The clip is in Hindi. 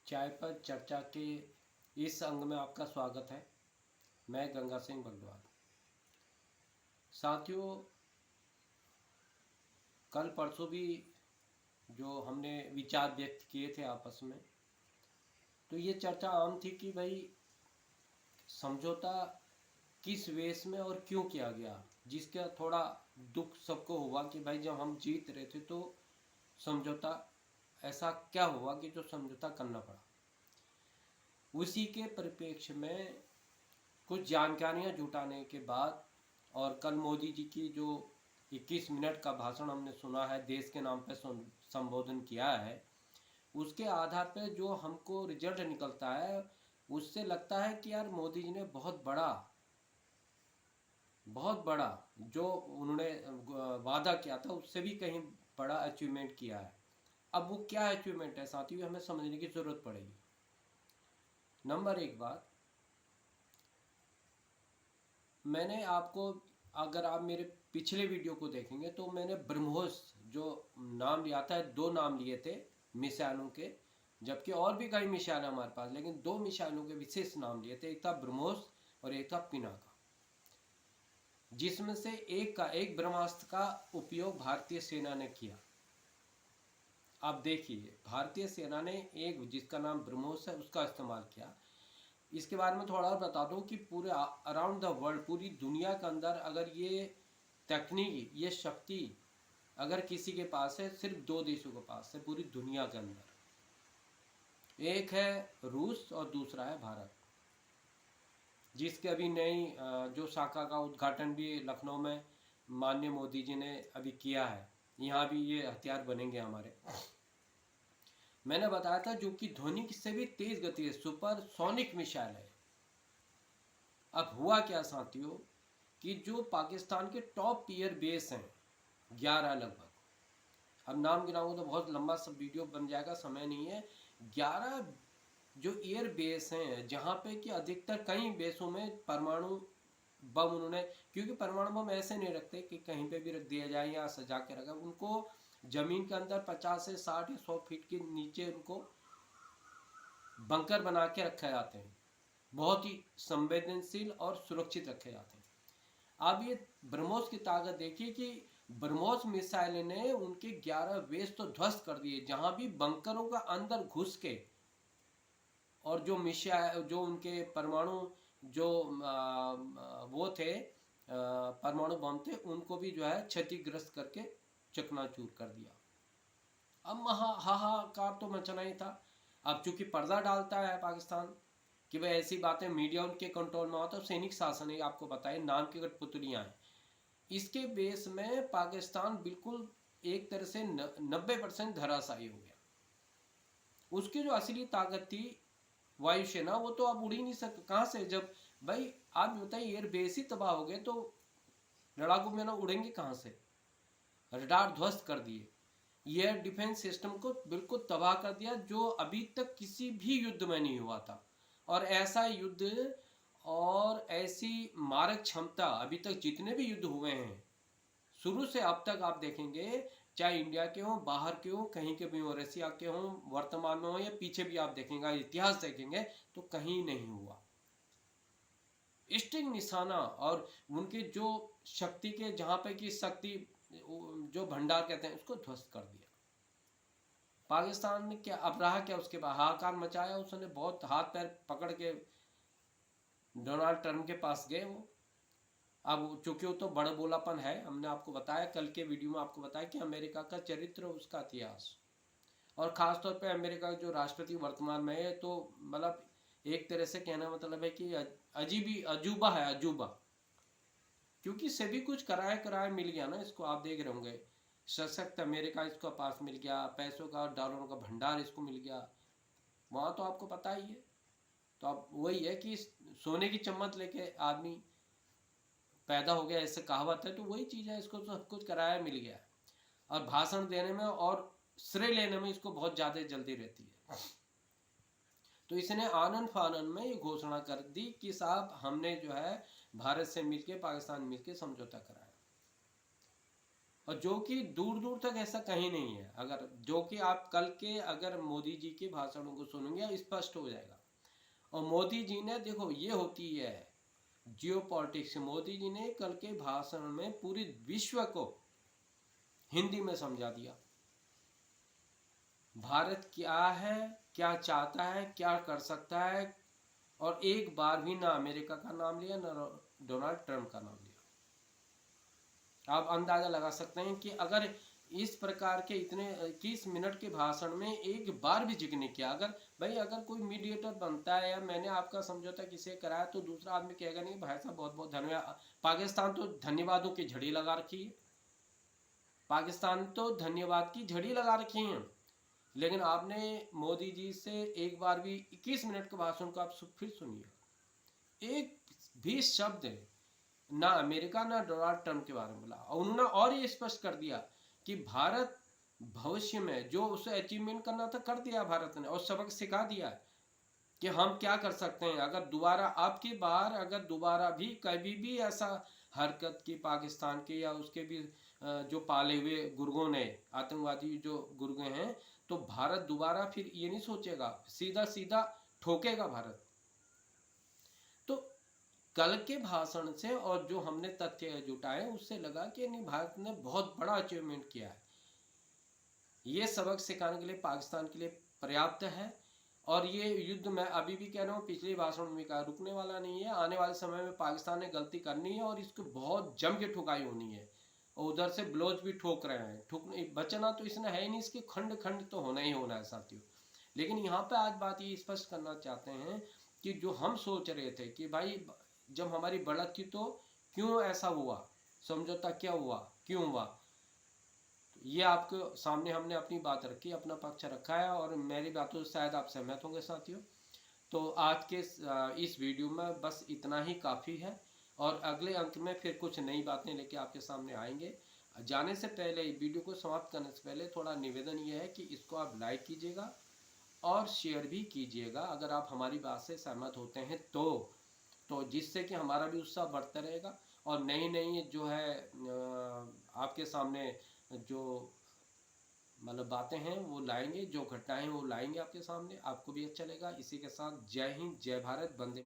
चाय पर चर्चा के इस अंग में आपका स्वागत है। मैं गंगा सिंह बलद्वार। साथियों, कल परसों भी जो हमने विचार व्यक्त किए थे आपस में, तो ये चर्चा आम थी कि भाई समझौता किस वेश में और क्यों किया गया, जिसका थोड़ा दुख सबको हुआ कि भाई जब हम जीत रहे थे तो समझौता ऐसा क्या हुआ कि जो समझौता करना पड़ा। उसी के परिप्रेक्ष्य में कुछ जानकारियां जुटाने के बाद और कल मोदी जी की जो 21 मिनट का भाषण हमने सुना है, देश के नाम पे संबोधन किया है, उसके आधार पे जो हमको रिजल्ट निकलता है उससे लगता है कि यार मोदी जी ने बहुत बड़ा जो उन्होंने वादा किया था उससे भी कहीं बड़ा अचीवमेंट किया है। अब वो क्या अचीवमेंट है साथियों, हमें समझने की जरूरत पड़ेगी। नंबर एक बात, मैंने आपको, अगर आप मेरे पिछले वीडियो को देखेंगे तो मैंने ब्रह्मोस जो नाम लिया था, दो नाम लिए थे मिसाइलों के, जबकि और भी कई मिसाइल है हमारे पास, लेकिन दो मिसाइलों के विशेष नाम लिए थे। एक था ब्रह्मोस और एक था पिनाका, जिसमें से एक ब्रह्मास्त्र का उपयोग भारतीय सेना ने किया। आप देखिए, भारतीय सेना ने एक जिसका नाम ब्रह्मोस है उसका इस्तेमाल किया। इसके बारे में थोड़ा और बता दूं कि पूरे अराउंड द वर्ल्ड, पूरी दुनिया के अंदर अगर ये तकनीक, ये शक्ति अगर किसी के पास है, सिर्फ दो देशों के पास है पूरी दुनिया के अंदर। एक है रूस और दूसरा है भारत, जिसके अभी नई जो शाखा का उद्घाटन भी लखनऊ में माननीय मोदी जी ने अभी किया है। यहाँ भी ये हथियार बनेंगे हमारे। मैंने बताया था जो कि ध्वनि से भी तेज गति है, सुपरसोनिक मिसाइल है। अब हुआ क्या साथियों कि जो पाकिस्तान के टॉप ईयर बेस हैं 11 लगभग, अब नाम गिनाऊंगा तो बहुत लंबा सब वीडियो बन जाएगा, समय नहीं है। 11 जो एयर बेस हैं जहाँ पे कि अधिकतर कई बेसों में परमाणु बम उन्होंने, क्योंकि परमाणु बम ऐसे नहीं रखते कि कहीं पे भी रख दिया जाए या सजा के रखा, उनको जमीन के अंदर 50 से 60 या 100 फीट के नीचे उनको बंकर बना के रखे जाते हैं, बहुत ही संवेदनशील और सुरक्षित रखे जाते हैं। अब ये ब्रह्मोस की ताकत देखिए कि ब्रह्मोस मिसाइल ने उनके 11 बेस तो ध्वस्त कर दिए, जहां भी बंकरों का अंदर घुस के, और जो मिसाइल जो उनके परमाणु जो वो थे परमाणु बम थे, उनको भी जो है क्षतिग्रस्त करके चकनाचूर कर दिया। अब हाहाकार तो मचना ही था। अब चूंकि पर्दा डालता है पाकिस्तान कि भाई ऐसी बातें, मीडिया उनके कंट्रोल में होता है, सैनिक शासन है, आपको बताइए, नाम की कठपुतलियां हैं। इसके बेस में पाकिस्तान बिल्कुल एक तरह से 90% धराशायी हो गया। उसकी जो असली ताकत थी वायुसेना, वो तो अब उड़ ही नहीं सकते कहाँ से, जब भाई आप बताइए एयर बेस ही तबाह हो गए तो लड़ाकू विमान उड़ेंगे कहाँ से। रडार ध्वस्त कर दिए, एयर डिफेंस सिस्टम को बिल्कुल तबाह कर दिया, जो अभी तक किसी भी युद्ध में नहीं हुआ था। और ऐसा युद्ध और ऐसी मारक क्षमता अभी तक जितने भी युद्ध हुए हैं शुरू से अब तक, आप देखेंगे चाहे इंडिया के हों, बाहर के हों, कहीं के भी हों, रसिया के हों, वर्तमान में हो या पीछे भी आप देखेंगे, इतिहास देखेंगे तो कहीं नहीं हुआ। स्टिंग निशाना और उनके जो शक्ति के, जहां पे की शक्ति जो भंडार कहते हैं, उसको ध्वस्त कर दिया। पाकिस्तान ने क्या अब रहा, क्या उसके बाद हाहाकार मचाया, उसने बहुत हाथ पैर पकड़ के डोनाल्ड ट्रंप के पास गए वो। अब चूंकि वो तो बड़बोलापन है, हमने आपको बताया कल के वीडियो में, आपको बताया कि अमेरिका का चरित्र, उसका इतिहास, और खासतौर पे अमेरिका का जो राष्ट्रपति वर्तमान में है, तो मतलब एक तरह से कहना मतलब है कि अजीबी अजूबा है, अजूबा। क्योंकि सभी कुछ कराए मिल गया ना इसको, आप देख रहे होंगे, सशक्त अमेरिका इसको पास मिल गया, पैसों का डॉलरों का भंडार इसको मिल गया, वहाँ तो आपको पता ही है। तो अब वही है कि सोने की चम्मच लेके आदमी पैदा हो गया, ऐसे कहावत है, तो वही चीज़ है, इसको सब कुछ कराया मिल गया। और भाषण देने में और श्रेय लेने में इसको बहुत ज़्यादा जल्दी रहती है। तो इसने आनन फानन में ये घोषणा कर दी कि साहब हमने जो है भारत से मिलके, पाकिस्तान मिलके समझौता कराया। और जो कि दूर दूर तक ऐसा कहीं नहीं है। अगर जो कि आप कल के अगर मोदी जी के भाषणों को सुनेंगे स्पष्ट हो जाएगा। और मोदी जी ने देखो, ये होती है जियो पॉलिटिक्स। मोदी जी ने कल के भाषण में पूरी विश्व को हिंदी में समझा दिया भारत क्या है, क्या चाहता है, क्या कर सकता है। और एक बार भी ना अमेरिका का नाम लिया, ना डोनाल्ड ट्रंप का नाम लिया। आप अंदाजा लगा सकते हैं कि अगर इस प्रकार के इतने 21 मिनट के भाषण में एक बार भी जिक्र नहीं किया। अगर भाई अगर कोई मीडिएटर बनता है या मैंने आपका समझौता किसे कराया, तो दूसरा आदमी कहेगा नहीं भाई साहब बहुत बहुत धन्यवाद। पाकिस्तान तो धन्यवादों की झड़ी लगा रखी है, पाकिस्तान तो धन्यवाद की झड़ी लगा रखी है। लेकिन आपने मोदी जी से एक बार भी 21 मिनट के भाषण को आप फिर सुनिए, एक भी शब्द ना अमेरिका ना डोनाल्ड ट्रंप के बारे में बोला। और उन्होंने और ये स्पष्ट कर दिया कि भारत भविष्य में जो उसे अचीवमेंट करना था कर दिया भारत ने, और सबक सिखा दिया है कि हम क्या कर सकते हैं। अगर दोबारा आपकी बार अगर दोबारा भी कभी भी ऐसा हरकत की पाकिस्तान के या उसके भी जो पाले हुए गुर्गों ने, आतंकवादी जो गुर्गे हैं, तो भारत दोबारा फिर ये नहीं सोचेगा, सीधा सीधा ठोकेगा भारत। तो कल के भाषण से और जो हमने तथ्य जुटाए उससे लगा कि नहीं, भारत ने बहुत बड़ा अचीवमेंट किया है। ये सबक सिखाने के लिए पाकिस्तान के लिए पर्याप्त है। और ये युद्ध मैं अभी भी कह रहा हूँ, पिछले भाषण में कहा, रुकने वाला नहीं है। आने वाले समय में पाकिस्तान ने गलती करनी है और इसको बहुत जम के ठुकाई होनी है। और उधर से ब्लोच भी ठोक रहे हैं, ठुकने बचना तो इसने है ही नहीं, इसके खंड खंड तो होना ही होना है साथियों। लेकिन यहाँ पे आज बात ये स्पष्ट करना चाहते हैं कि जो हम सोच रहे थे कि भाई जब हमारी बढ़त थी तो क्यों ऐसा हुआ, समझौता क्या हुआ, क्यों हुआ, ये आपके सामने हमने अपनी बात रखी, अपना पक्ष रखा है। और मेरी बातों से शायद आप सहमत होंगे साथियों। तो आज के इस वीडियो में बस इतना ही काफ़ी है। और अगले अंक में फिर कुछ नई बातें लेके आपके सामने आएंगे। जाने से पहले, वीडियो को समाप्त करने से पहले थोड़ा निवेदन ये है कि इसको आप लाइक कीजिएगा और शेयर भी कीजिएगा अगर आप हमारी बात से सहमत होते हैं तो जिससे कि हमारा भी उत्साह बढ़ता रहेगा। और नई नई जो है आपके सामने जो मतलब बातें हैं वो लाएंगे, जो घटनाएं हैं वो लाएंगे आपके सामने, आपको भी अच्छा लगेगा। इसी के साथ जय हिंद, जय भारत, वंदे।